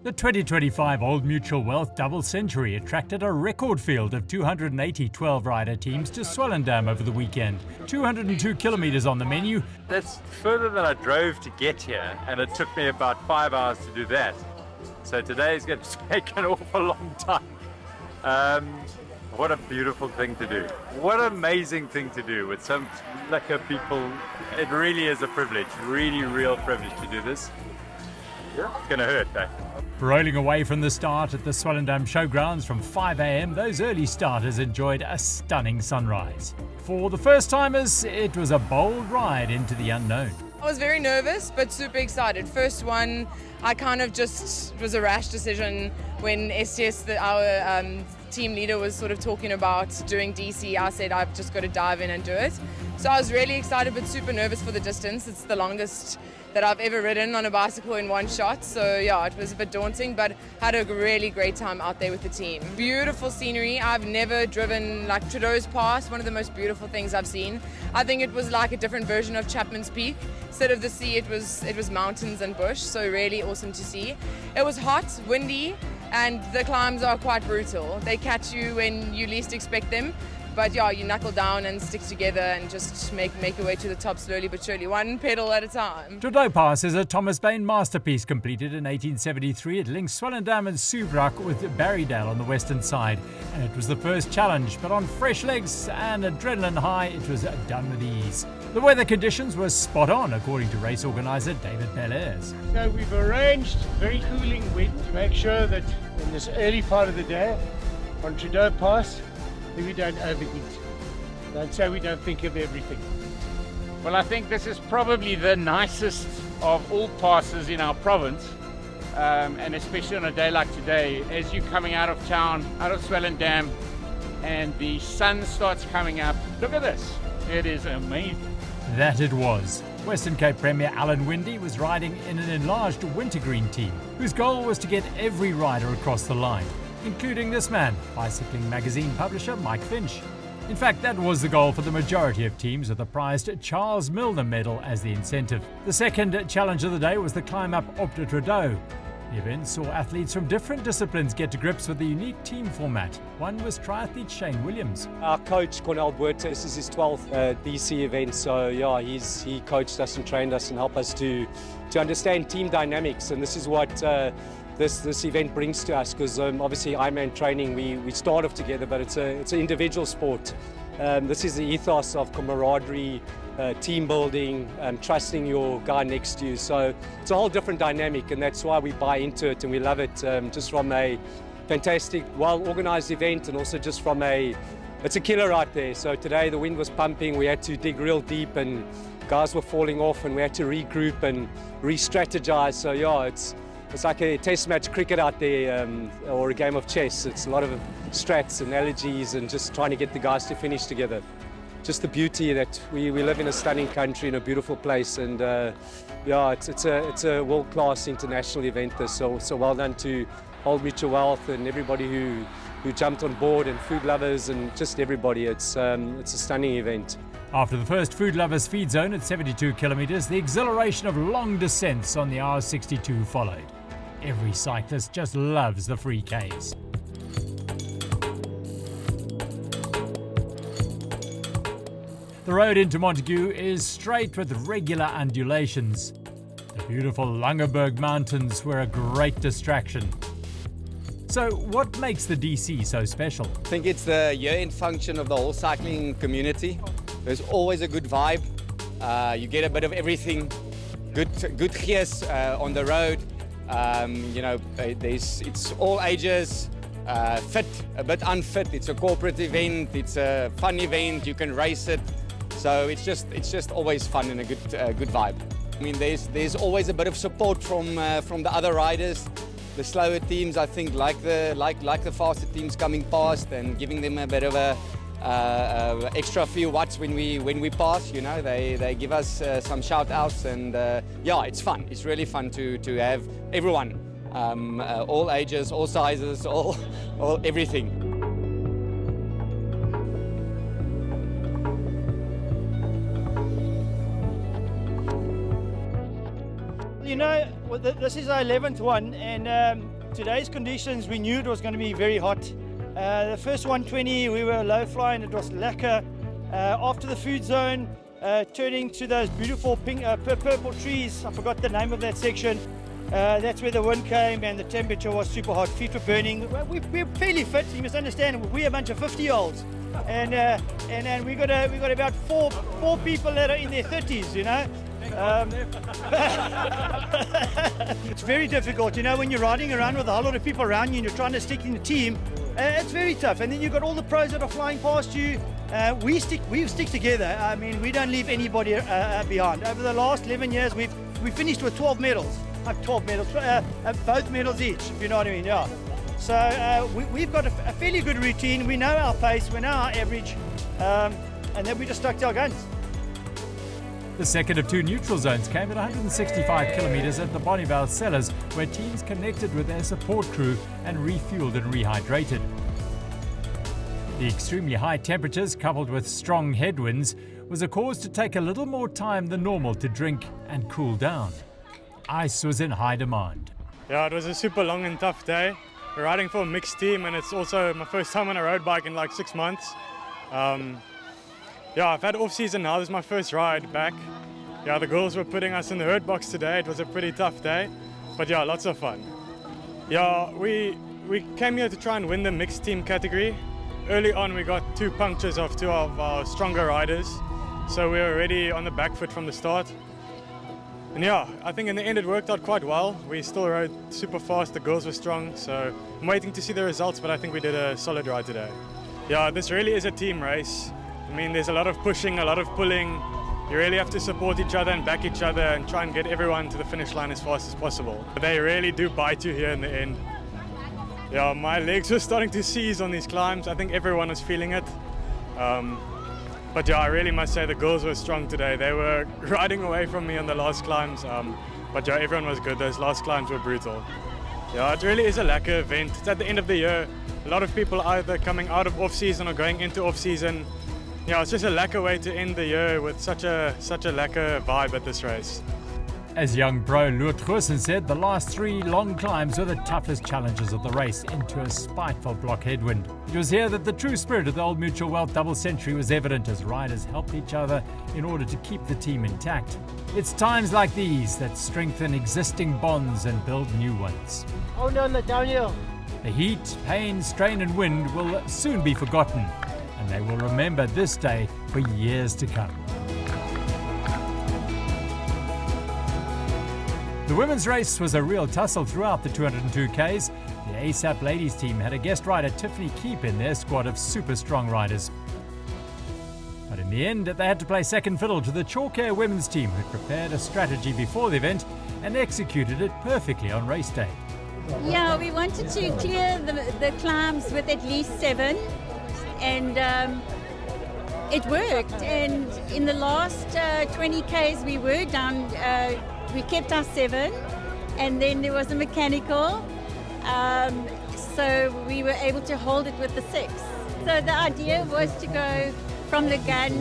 The 2025 Old Mutual Wealth Double Century attracted a record field of 280 12-rider teams to Swellendam over the weekend. 202 kilometres on the menu. That's further than I drove to get here, and it took me about 5 hours to do that. So today's going to take an awful long time. What a beautiful thing to do. What an amazing thing to do with some lekker people. It really is a privilege, really real privilege to do this. It's going to hurt, eh? Rolling away from the start at the Swellendam Showgrounds from 5 a.m, those early starters enjoyed a stunning sunrise. For the first-timers, it was a bold ride into the unknown. I was very nervous, but super excited. First one, I kind of just, it was a rash decision when STS, our team leader, was sort of talking about doing DC. I said, I've just got to dive in and do it. So I was really excited, but super nervous for the distance. It's the longest that I've ever ridden on a bicycle in one shot. So yeah, it was a bit daunting, but had a really great time out there with the team. Beautiful scenery. I've never driven like Tradouw's Pass, one of the most beautiful things I've seen. I think it was like a different version of Chapman's Peak. Instead of the sea, it was mountains and bush, so really awesome to see. It was hot, windy, and the climbs are quite brutal. They catch you when you least expect them. But yeah, you knuckle down and stick together and just make your way to the top slowly but surely, one pedal at a time. Tradouw Pass is a Thomas Bain masterpiece completed in 1873. It links Swellendam and Soubrak with Barrydale on the western side. And it was the first challenge, but on fresh legs and adrenaline high, it was done with ease. The weather conditions were spot on, according to race organiser David Belair's. So we've arranged very cooling wind to make sure that in this early part of the day on Tradouw Pass, we don't overheat. And so we don't think of everything. Well, I think this is probably the nicest of all passes in our province, and especially on a day like today, as you're coming out of town, out of Swellendam, and the sun starts coming up. Look at this. It is amazing. That it was. Western Cape Premier Alan Windy was riding in an enlarged wintergreen team, whose goal was to get every rider across the line, including this man, Bicycling magazine publisher Mike Finch. In fact, that was the goal for the majority of teams, with the prized Charles Milner medal as the incentive. The second challenge of the day was the climb up to Tradouw. The event saw athletes from different disciplines get to grips with the unique team format. One was triathlete Shane Williams. Our coach, Cornel Buerta, this is his 12th DC event, so yeah, he coached us and trained us and helped us to understand team dynamics, and this is what this event brings to us, because obviously Ironman training, we start off together, but it's an individual sport. This is the ethos of camaraderie, team building, trusting your guy next to you. So it's a whole different dynamic, and that's why we buy into it and we love it, just from a fantastic, well-organized event, and also just from it's a killer out there. So today the wind was pumping, we had to dig real deep and guys were falling off and we had to regroup and re-strategize. So yeah, it's like a test match cricket out there, or a game of chess. It's a lot of strats, analogies, and just trying to get the guys to finish together. Just the beauty that we live in a stunning country, in a beautiful place, and yeah, it's a world-class international event. So well done to Old Mutual Wealth and everybody who jumped on board, and food lovers and just everybody. It's a stunning event. After the first food lovers feed zone at 72 kilometres, the exhilaration of long descents on the R62 followed. Every cyclist just loves the free Ks. The road into Montague is straight with regular undulations. The beautiful Langeberg Mountains were a great distraction. So what makes the DC so special? I think it's the year-end function of the whole cycling community. There's always a good vibe. You get a bit of everything. Good gears on the road. It's all ages. Fit, a bit unfit. It's a corporate event. It's a fun event. You can race it. So it's just always fun and a good vibe. I mean, there's always a bit of support from the other riders. The slower teams, I think, like the faster teams coming past and giving them a bit of a extra few watts when we pass. You know, they give us some shout outs, and yeah, it's fun. It's really fun to have everyone, all ages, all sizes, all everything. You know, this is our 11th one, and Today's conditions, we knew it was going to be very hot. The first 120, we were low flying, it was lacquer. After the food zone, turning to those beautiful pink, purple trees, I forgot the name of that section. That's where the wind came and the temperature was super hot. Feet were burning. We're fairly fit. You must understand, we're a bunch of 50-year-olds, and we got about four people that are in their 30s. You know, it's very difficult. You know, when you're riding around with a whole lot of people around you and you're trying to stick in the team, it's very tough. And then you've got all the pros that are flying past you. We stick together. I mean, we don't leave anybody behind. Over the last 11 years, we finished with 12 medals. 12 medals, both medals each, if you know what I mean, yeah. So we've got a fairly good routine. We know our pace, we know our average, and then we just stuck to our guns. The second of two neutral zones came at 165 kilometres at the Bonneville Cellars, where teams connected with their support crew and refueled and rehydrated. The extremely high temperatures, coupled with strong headwinds, was a cause to take a little more time than normal to drink and cool down. Ice was in high demand. Yeah, it was a super long and tough day. We're riding for a mixed team, and it's also my first time on a road bike in like 6 months. Yeah, I've had off-season now. This is my first ride back. Yeah, the girls were putting us in the hurt box today. It was a pretty tough day, but yeah, lots of fun. Yeah, we came here to try and win the mixed team category. Early on, we got 2 punctures of 2 of our stronger riders, so we were already on the back foot from the start. And yeah, I think in the end it worked out quite well. We still rode super fast, the girls were strong, so I'm waiting to see the results, but I think we did a solid ride today. Yeah, this really is a team race. I mean, there's a lot of pushing, a lot of pulling. You really have to support each other and back each other and try and get everyone to the finish line as fast as possible. They really do bite you here in the end. Yeah, my legs were starting to seize on these climbs. I think everyone was feeling it. But yeah, I really must say the girls were strong today. They were riding away from me on the last climbs. But yeah, everyone was good. Those last climbs were brutal. Yeah, it really is a lacquer event. It's at the end of the year. A lot of people either coming out of off-season or going into off-season. Yeah, it's just a lacquer way to end the year with such a lacquer vibe at this race. As young pro Loert Goosen said, the last 3 long climbs were the toughest challenges of the race into a spiteful block headwind. It was here that the true spirit of the Old Mutual Wealth double century was evident as riders helped each other in order to keep the team intact. It's times like these that strengthen existing bonds and build new ones. Oh no, the downhill. The heat, pain, strain and wind will soon be forgotten, and they will remember this day for years to come. The women's race was a real tussle throughout the 202 Ks. The ASAP ladies team had a guest rider, Tiffany Keep, in their squad of super strong riders. But in the end, they had to play second fiddle to the Chalk Air women's team, who prepared a strategy before the event and executed it perfectly on race day. Yeah, we wanted to clear the climbs with at least 7, and it worked. And in the last 20 Ks, we were down. We kept our 7, and then there was a mechanical, so we were able to hold it with the 6. So the idea was to go from the gun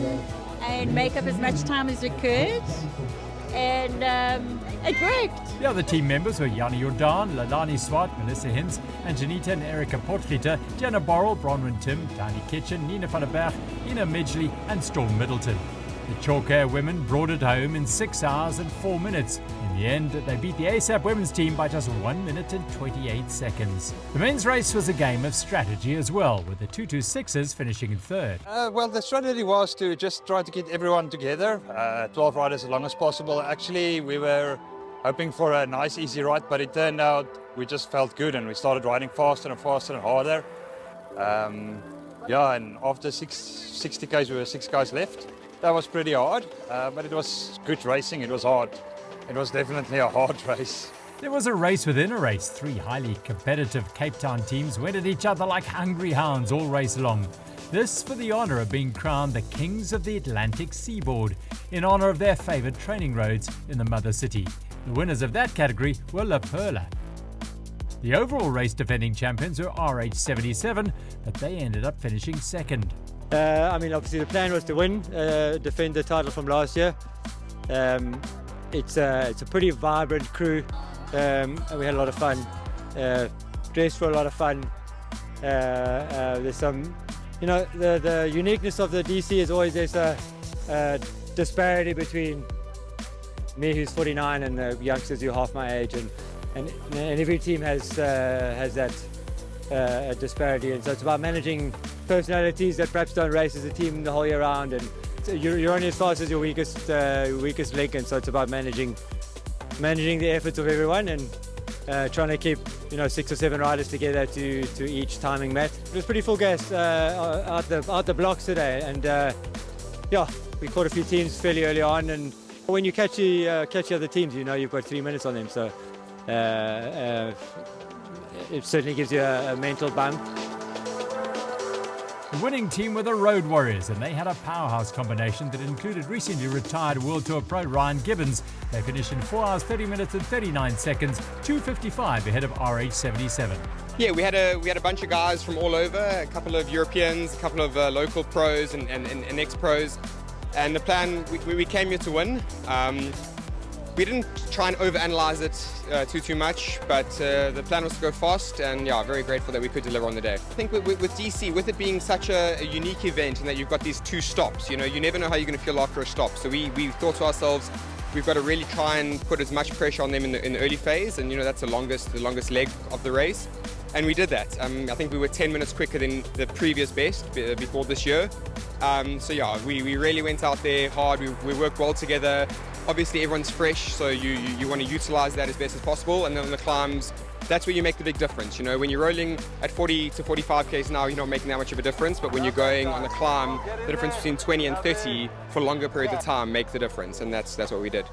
and make up as much time as we could, and it worked. The other team members were Jana Jordan, Lalani Swart, Melissa Hins, and Janita and Erica Portflieter, Diana Borrell, Bronwyn Tim, Tani Kitchen, Nina van der Berg, Ina Midgley, and Storm Middleton. The Chalk Air women brought it home in 6 hours and 4 minutes. In the end, they beat the ASAP women's team by just 1 minute and 28 seconds. The men's race was a game of strategy as well, with the 226ers finishing in third. Well, the strategy was to just try to get everyone together, 12 riders as long as possible. Actually, we were hoping for a nice, easy ride, but it turned out we just felt good and we started riding faster and faster and harder. Yeah, and after 60 Ks, we were 6 guys left. That was pretty hard, but it was good racing. It was hard. It was definitely a hard race. There was a race within a race. 3 highly competitive Cape Town teams went at each other like hungry hounds all race long. This for the honour of being crowned the Kings of the Atlantic Seaboard, in honour of their favoured training roads in the mother city. The winners of that category were La Perla. The overall race defending champions were RH77, but they ended up finishing second. I mean, obviously the plan was to win, defend the title from last year. It's a pretty vibrant crew, and we had a lot of fun. dressed for a lot of fun. There's some, the uniqueness of the DC is always there's a disparity between me, who's 49, and the youngsters who are half my age, and every team has that disparity, and so it's about managing personalities that perhaps don't race as a team the whole year round, and so you're only as fast as your weakest link, and so it's about managing the efforts of everyone and trying to keep 6 or 7 riders together to each timing match. It was pretty full gas out the blocks today, and we caught a few teams fairly early on, and when you catch the other teams, you've got 3 minutes on them, so it certainly gives you a mental bump. The winning team were the Road Warriors, and they had a powerhouse combination that included recently retired World Tour pro Ryan Gibbons. They finished in 4 hours 30 minutes and 39 seconds, 2:55 ahead of RH77. Yeah, we had a bunch of guys from all over, a couple of Europeans, a couple of local pros and ex-pros, and the plan, we came here to win. We didn't try and overanalyze it too much, but the plan was to go fast, and very grateful that we could deliver on the day. I think with DC, with it being such a unique event and that you've got these 2 stops, you never know how you're going to feel after a stop. So we thought to ourselves, we've got to really try and put as much pressure on them in the early phase, and that's the longest leg of the race. And we did that. I think we were 10 minutes quicker than the previous best before this year. We really went out there hard. We worked well together. Obviously everyone's fresh, so you want to utilize that as best as possible, and then on the climbs, that's where you make the big difference. When you're rolling at 40 to 45 k's an hour, you're not making that much of a difference, but when you're going on the climb, the difference between 20 and 30 for longer periods of time makes the difference, and that's what we did.